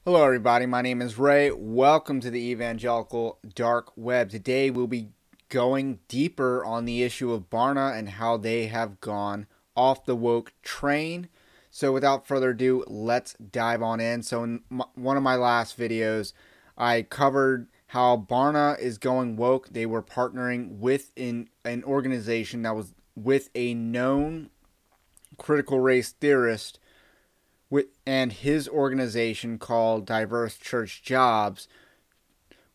Hello everybody, my name is Ray. Welcome to the Evangelical Dark Web. Today we'll be going deeper on the issue of Barna and how they have gone off the woke train. So without further ado, let's dive on in. So in one of my last videos, I covered how Barna is going woke. They were partnering with an organization that was with a known critical race theorist and his organization called Diverse Church Jobs,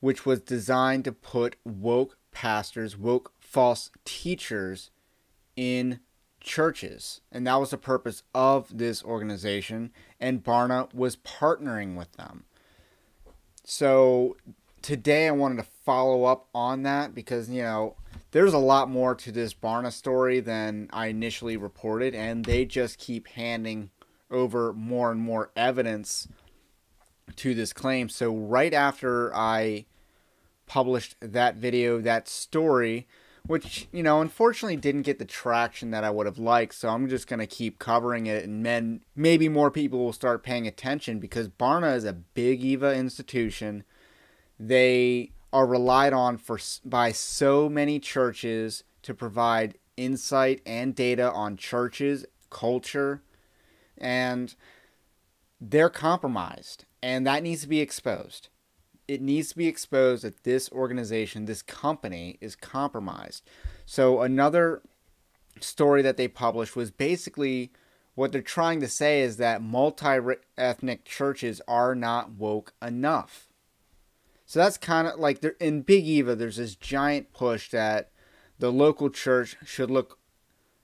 which was designed to put woke pastors, woke false teachers in churches. And that was the purpose of this organization, and Barna was partnering with them. So today I wanted to follow up on that because, there's a lot more to this Barna story than I initially reported, and they just keep handing over more and more evidence to this claim. So right after I published that video, that story, which, unfortunately didn't get the traction that I would have liked, so I'm just going to keep covering it, and then maybe more people will start paying attention because Barna is a big EVA institution. They are relied on by so many churches to provide insight and data on churches, culture, and they're compromised, and that needs to be exposed. It needs to be exposed that this organization, this company, is compromised. So another story that they published was basically what they're trying to say is that multi-ethnic churches are not woke enough. So that's kind of like in Big Eva, there's this giant push that the local church should look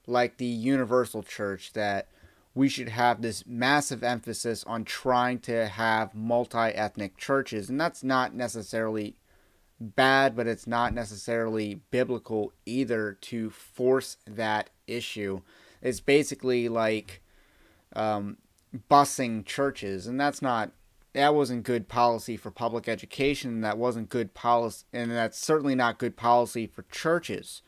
like the universal church, that we should have this massive emphasis on trying to have multi-ethnic churches. And that's not necessarily bad, but it's not necessarily biblical either to force that issue. It's basically like busing churches, and that wasn't good policy for public education. That wasn't good policy, and that's certainly not good policy for churches.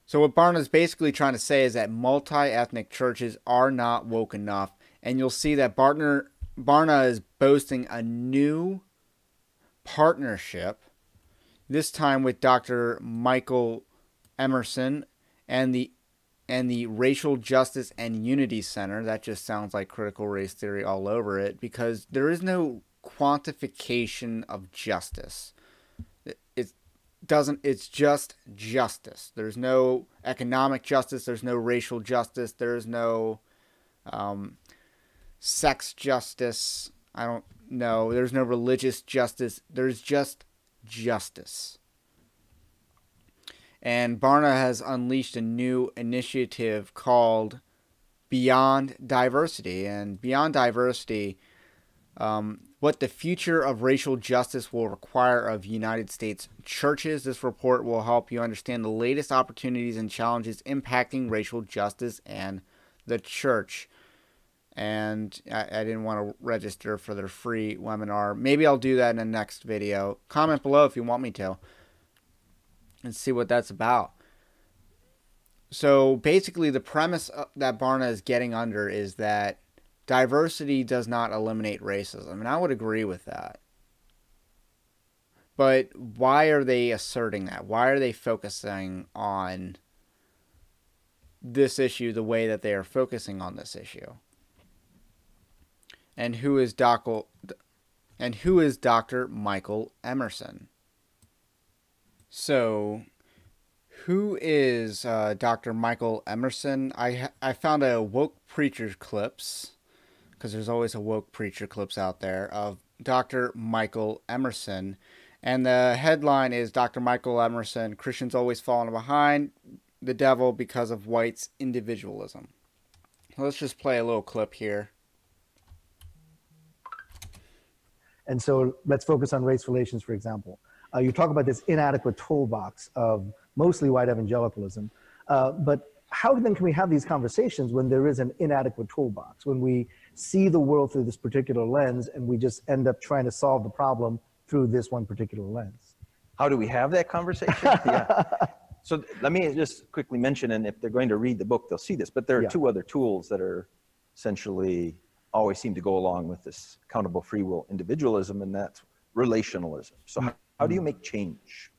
So what Barna is basically trying to say is that multi-ethnic churches are not woke enough. And you'll see that Barna is boasting a new partnership, this time with Dr. Michael Emerson and the Racial Justice and Unity Center. That just sounds like critical race theory all over it, because there is no quantification of justice. It's just justice. There's no economic justice, there's no racial justice, there's no sex justice, I don't know, there's no religious justice, there's just justice. And Barna has unleashed a new initiative called Beyond Diversity. And Beyond Diversity, what the future of racial justice will require of United States churches. This report will help you understand the latest opportunities and challenges impacting racial justice and the church. And I didn't want to register for their free webinar. Maybe I'll do that in the next video. Comment below if you want me to, and see what that's about. So basically the premise that Barna is getting under is that diversity does not eliminate racism, and I would agree with that. But why are they asserting that? Why are they focusing on this issue the way that they are focusing on this issue? And who is Dr. Michael Emerson? So, who is Dr. Michael Emerson? I found a woke preacher clips, because there's always a woke preacher clips out there, of Dr. Michael Emerson. And the headline is, Dr. Michael Emerson, Christians always falling behind the devil because of whites' individualism. Let's just play a little clip here. And so let's focus on race relations, for example. You talk about this inadequate toolbox of mostly white evangelicalism, but how then can we have these conversations when there is an inadequate toolbox, when we see the world through this particular lens and we just end up trying to solve the problem through this one particular lens? How do we have that conversation? Yeah. So let me just quickly mention, and if they're going to read the book, they'll see this, but there are two other tools that are essentially always seem to go along with this accountable free will individualism, and that's relationalism. So how do you make change?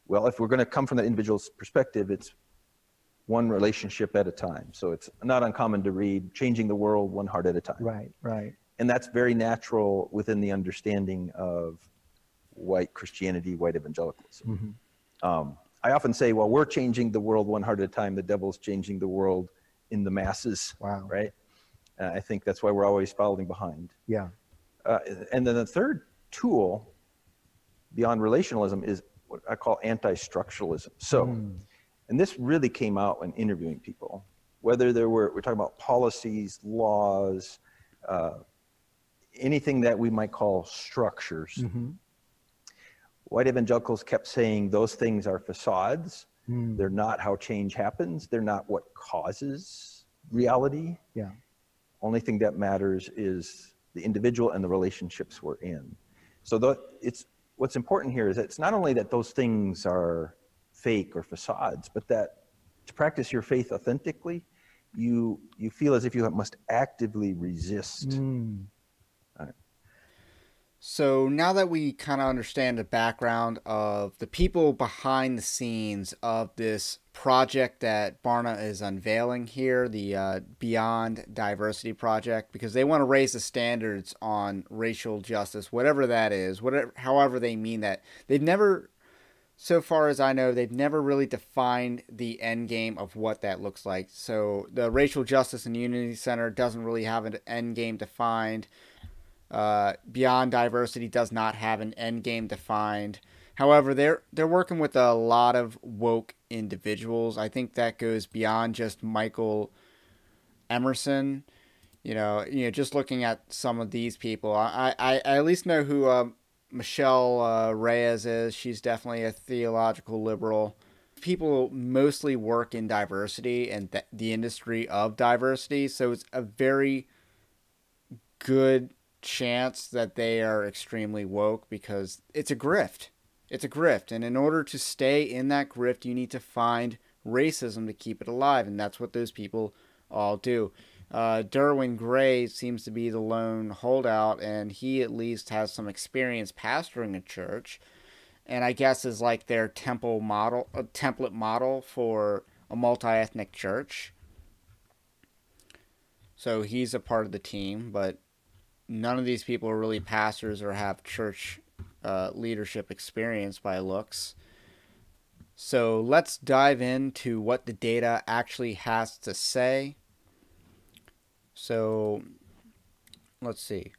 Well, if we're going to come from the individual's perspective, it's one relationship at a time. So it's not uncommon to read Changing the World One Heart at a Time. Right, right. And that's very natural within the understanding of white Christianity, white evangelicalism. I often say, well, we're changing the world one heart at a time. The devil's changing the world in the masses, Wow. right? I think that's why we're always following behind. Yeah. And then the third tool beyond relationalism is what I call anti-structuralism. So, and this really came out when interviewing people, whether we're talking about policies, laws, anything that we might call structures. White evangelicals kept saying those things are facades. They're not how change happens. They're not what causes reality. Yeah. Only thing that matters is the individual and the relationships we're in. So what's important here is that it's not only that those things are fake or facades, but that to practice your faith authentically, you feel as if you must actively resist. So now that we kind of understand the background of the people behind the scenes of this project that Barna is unveiling here, the Beyond Diversity Project, because they want to raise the standards on racial justice, whatever that is, however they mean that. They've never, so far as I know, they've never really defined the end game of what that looks like. So the Racial Justice and Unity Center doesn't really have an end game defined. Beyond Diversity does not have an end game defined. However, they're working with a lot of woke individuals. I think that goes beyond just Michael Emerson. Just looking at some of these people, I at least know who Michelle Reyes is. She's definitely a theological liberal. People mostly work in diversity and the industry of diversity, so it's a very good chance that they are extremely woke because it's a grift. It's a grift, and in order to stay in that grift, you need to find racism to keep it alive, and that's what those people all do. Derwin Gray seems to be the lone holdout, and he at least has some experience pastoring a church, and I guess is like their template model for a multi-ethnic church. So he's a part of the team, but none of these people are really pastors or have church leadership experience by looks. So let's dive into what the data actually has to say. So let's see.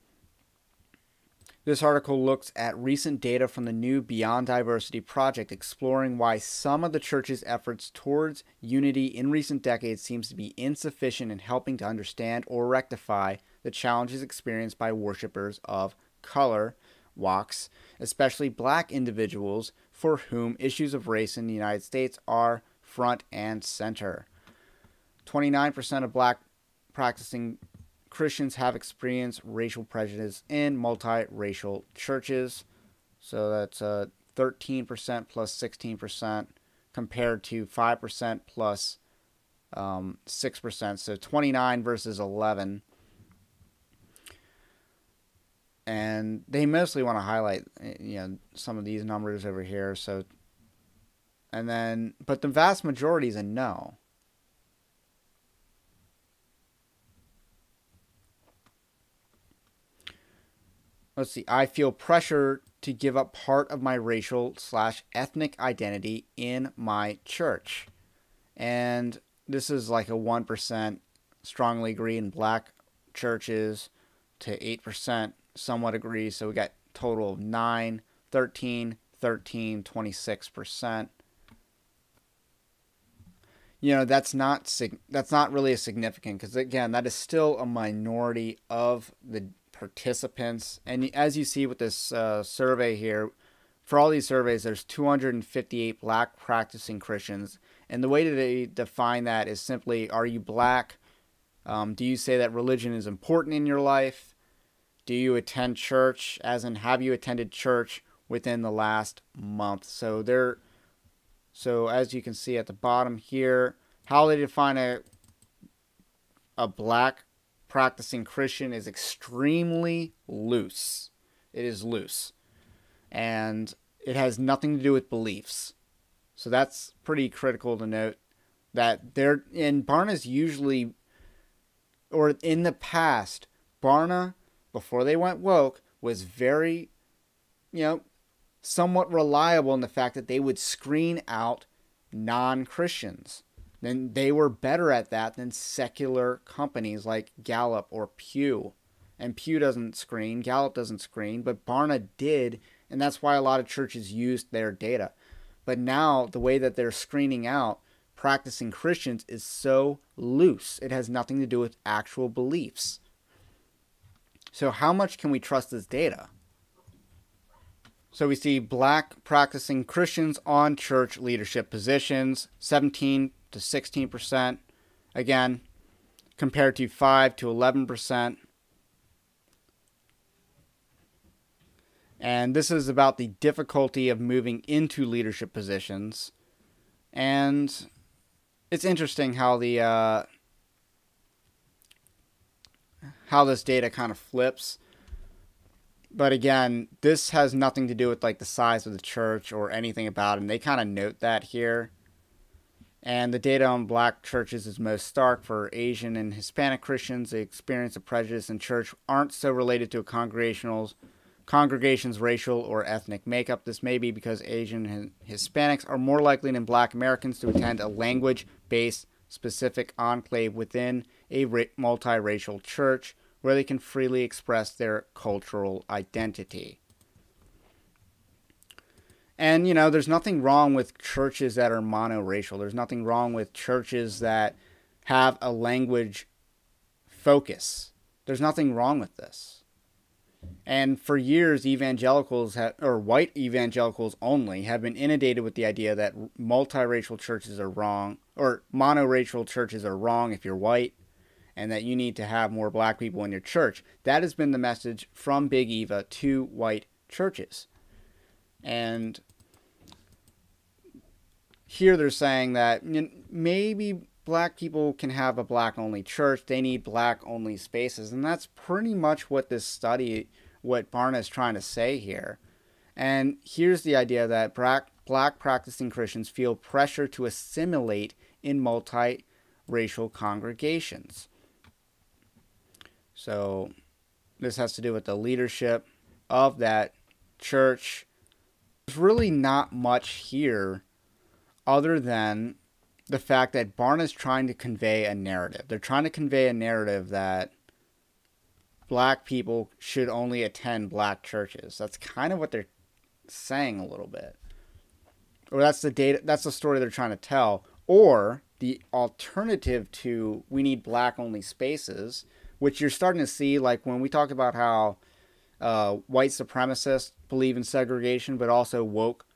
This article looks at recent data from the new Beyond Diversity project, exploring why some of the church's efforts towards unity in recent decades seems to be insufficient in helping to understand or rectify the challenges experienced by worshipers of color, WOCs, especially black individuals for whom issues of race in the United States are front and center. 29% of black practicing Christians have experienced racial prejudice in multiracial churches. So that's 13% plus 16% compared to 5% plus 6%. So 29 versus 11. And they mostly want to highlight, some of these numbers over here. So, but the vast majority is a no. Let's see. I feel pressure to give up part of my racial/ethnic identity in my church. And this is like a 1% strongly agree in black churches to 8% somewhat agree. So we got total of 9, 13, 13, 26%. That's not really a significant, because again, that is still a minority of the participants. And as you see with this survey here, for all these surveys, there's 258 black practicing Christians, and the way that they define that is simply, are you black? Do you say that religion is important in your life? Do you attend church? As in, have you attended church within the last month? So as you can see at the bottom here, how they define a black practicing Christian is extremely loose. It is loose. And it has nothing to do with beliefs. So that's pretty critical to note, that they're, and Barna's usually, or in the past, Barna, before they went woke, was very, somewhat reliable in the fact that they would screen out non-Christians. Then they were better at that than secular companies like Gallup or Pew. And Pew doesn't screen, Gallup doesn't screen, but Barna did, and that's why a lot of churches used their data. But now the way that they're screening out practicing Christians is so loose. It has nothing to do with actual beliefs. So how much can we trust this data? So we see black practicing Christians on church leadership positions, 17 to 16%. Again, compared to 5 to 11%. And this is about the difficulty of moving into leadership positions. And it's interesting how the how this data kind of flips. But again, this has nothing to do with like the size of the church or anything about it. And they kind of note that here. And the data on black churches is most stark for Asian and Hispanic Christians. The experience of prejudice in church aren't so related to a congregation's racial or ethnic makeup. This may be because Asian and Hispanics are more likely than black Americans to attend a language-based specific enclave within a multiracial church where they can freely express their cultural identity. And, there's nothing wrong with churches that are monoracial. There's nothing wrong with churches that have a language focus. There's nothing wrong with this. And for years, evangelicals, or white evangelicals only, have been inundated with the idea that multiracial churches are wrong, or monoracial churches are wrong if you're white, and that you need to have more black people in your church. That has been the message from Big Eva to white churches. And here they're saying that maybe black people can have a black-only church. They need black-only spaces. And that's pretty much what this study, what Barna is trying to say here. And here's the idea that black practicing Christians feel pressure to assimilate in multiracial congregations. So this has to do with the leadership of that church. There's really not much here other than the fact that Barna is trying to convey a narrative. They're trying to convey a narrative that black people should only attend black churches. That's kind of what they're saying a little bit. Or that's the data, that's the story they're trying to tell. Or the alternative to we need black only spaces, which you're starting to see, like when we talk about how white supremacists believe in segregation, but also woke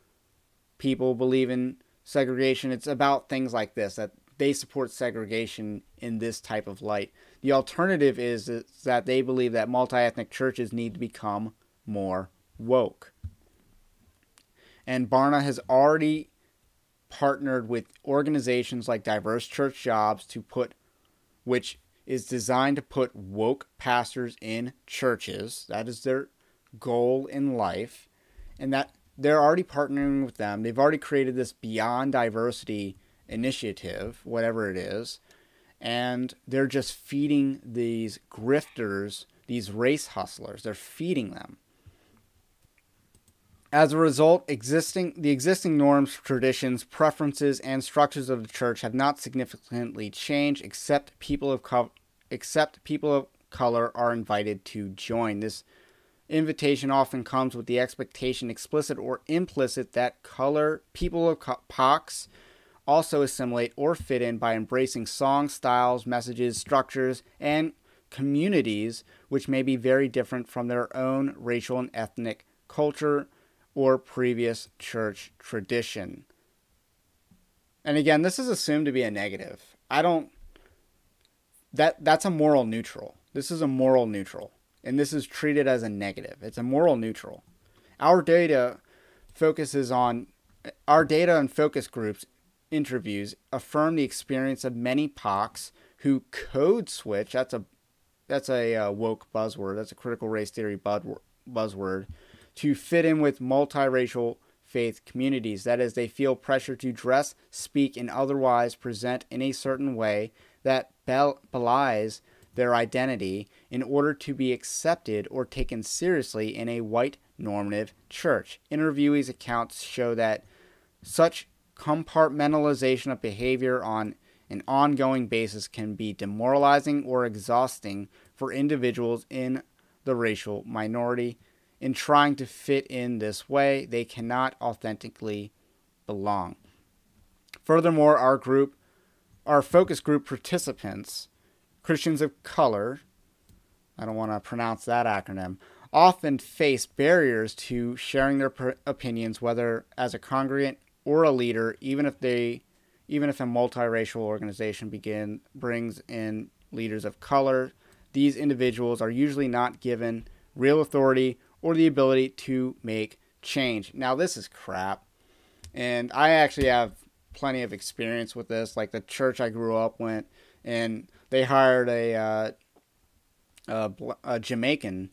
people believe in segregation. It's about things like this, that they support segregation in this type of light. The alternative is that they believe that multi-ethnic churches need to become more woke. And Barna has already partnered with organizations like Diverse Church Jobs which is designed to put woke pastors in churches. That is their goal in life. And that they're already partnering with them. They've already created this Beyond Diversity initiative, whatever it is. And they're just feeding these grifters, these race hustlers. They're feeding them. As a result, the existing norms, traditions, preferences, and structures of the church have not significantly changed, except people of color are invited to join. This invitation often comes with the expectation, explicit or implicit, that people of POCs also assimilate or fit in by embracing songs, styles, messages, structures, and communities which may be very different from their own racial and ethnic culture or previous church tradition. And again, this is assumed to be a negative. That's a moral neutral. This is a moral neutral. And this is treated as a negative. It's a moral neutral. Our data and focus groups interviews affirm the experience of many POCs who code switch. That's a woke buzzword. That's a critical race theory buzzword. To fit in with multiracial faith communities. That is, they feel pressure to dress, speak, and otherwise present in a certain way that belies their identity in order to be accepted or taken seriously in a white normative church. Interviewees' accounts show that such compartmentalization of behavior on an ongoing basis can be demoralizing or exhausting for individuals in the racial minority. In trying to fit in this way, they cannot authentically belong. Furthermore, our focus group participants, Christians of color, I don't want to pronounce that acronym, often face barriers to sharing their opinions, whether as a congregant or a leader, even if a multiracial organization brings in leaders of color. These individuals are usually not given real authority or the ability to make change. Now, this is crap, and I actually have plenty of experience with this. Like the church I grew up with, and they hired a Jamaican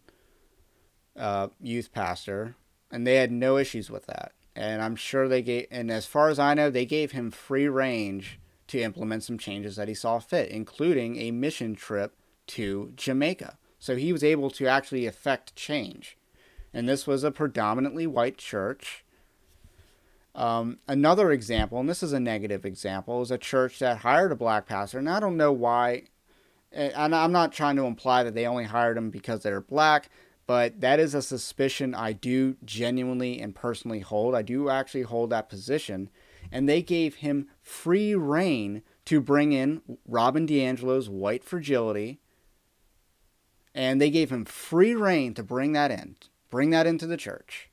youth pastor, and they had no issues with that. And I'm sure and as far as I know, they gave him free range to implement some changes that he saw fit, including a mission trip to Jamaica. So he was able to actually effect change. And this was a predominantly white church. Another example, and this is a negative example, is a church that hired a black pastor. And I don't know why, and I'm not trying to imply that they only hired him because they're black, but that is a suspicion I do genuinely and personally hold. I do actually hold that position. And they gave him free reign to bring in Robin DiAngelo's White Fragility. And they gave him free reign to bring that into the church.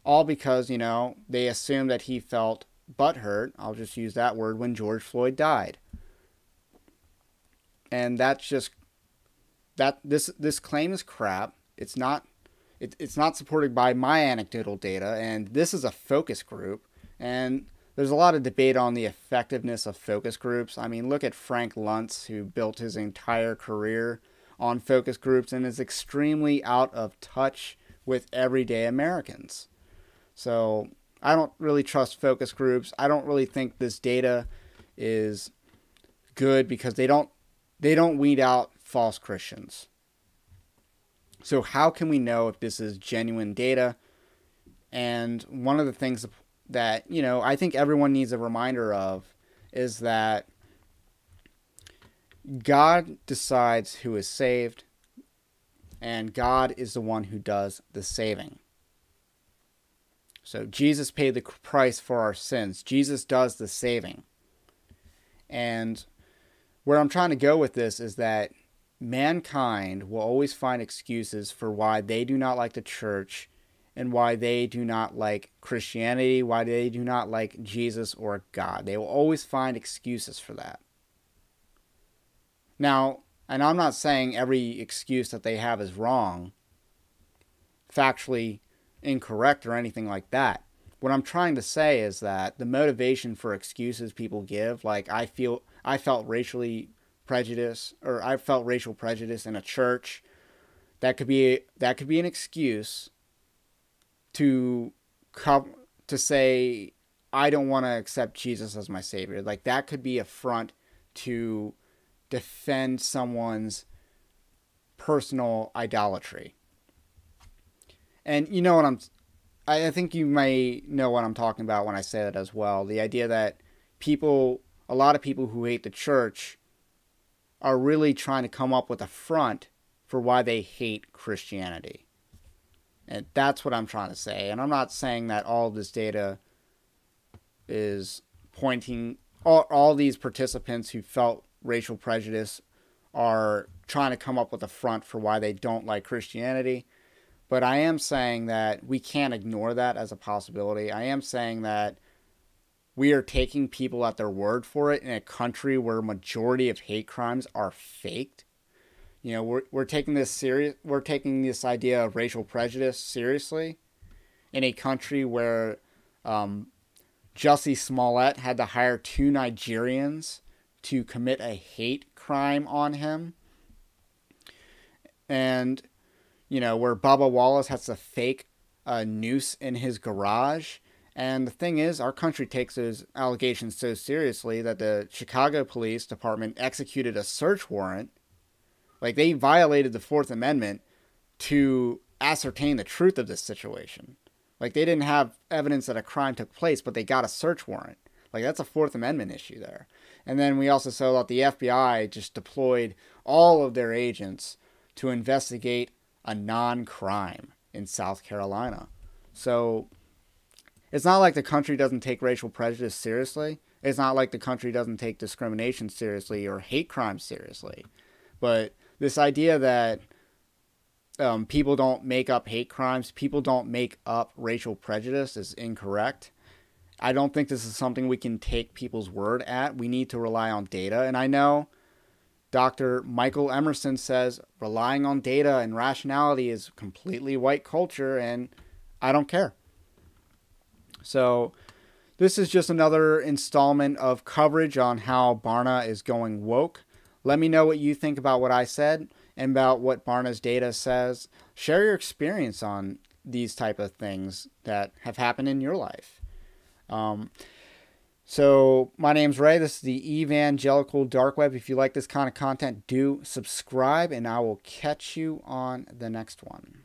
All because, they assumed that he felt butthurt, I'll just use that word, when George Floyd died. And that's just, this claim is crap. It's not supported by my anecdotal data, and this is a focus group, and there's a lot of debate on the effectiveness of focus groups. I mean, look at Frank Luntz, who built his entire career on focus groups and is extremely out of touch with everyday Americans. So I don't really trust focus groups. I don't really think this data is good because they don't weed out false Christians. So how can we know if this is genuine data? And one of the things that, I think everyone needs a reminder of is that God decides who is saved, and God is the one who does the saving. So Jesus paid the price for our sins. Jesus does the saving. And where I'm trying to go with this is that mankind will always find excuses for why they do not like the church and why they do not like Christianity, why they do not like Jesus or God. They will always find excuses for that. Now, and I'm not saying every excuse that they have is wrong, factually incorrect or anything like that. What I'm trying to say is that the motivation for excuses people give, like I felt racial prejudice in a church, that could be an excuse to say I don't want to accept Jesus as my savior. Like that could be a front to defend someone's personal idolatry. And I think you may know what I'm talking about when I say that as well. The idea that a lot of people who hate the church are really trying to come up with a front for why they hate Christianity. And that's what I'm trying to say. And I'm not saying that all this data is pointing, all these participants who felt racial prejudice are trying to come up with a front for why they don't like Christianity. But I am saying that we can't ignore that as a possibility. I am saying that we are taking people at their word for it in a country where majority of hate crimes are faked. We're taking this serious. We're taking this idea of racial prejudice seriously in a country where Jussie Smollett had to hire 2 Nigerians to commit a hate crime on him. and, you know, where Bubba Wallace has to fake a noose in his garage. And the thing is, our country takes those allegations so seriously that the Chicago Police Department executed a search warrant. Like, they violated the Fourth Amendment to ascertain the truth of this situation. Like, they didn't have evidence that a crime took place, but they got a search warrant. Like, that's a Fourth Amendment issue there. And then we also saw that the FBI just deployed all of their agents to investigate a non-crime in South Carolina. So it's not like the country doesn't take racial prejudice seriously. It's not like the country doesn't take discrimination seriously or hate crimes seriously. But this idea that people don't make up hate crimes, people don't make up racial prejudice is incorrect. I don't think this is something we can take people's word at. We need to rely on data. And I know Dr. Michael Emerson says relying on data and rationality is completely white culture, and I don't care. So this is just another installment of coverage on how Barna is going woke. Let me know what you think about what I said and about what Barna's data says. Share your experience on these type of things that have happened in your life. So my name's Ray. This is the Evangelical Dark Web. If you like this kind of content, do subscribe, and I will catch you on the next one.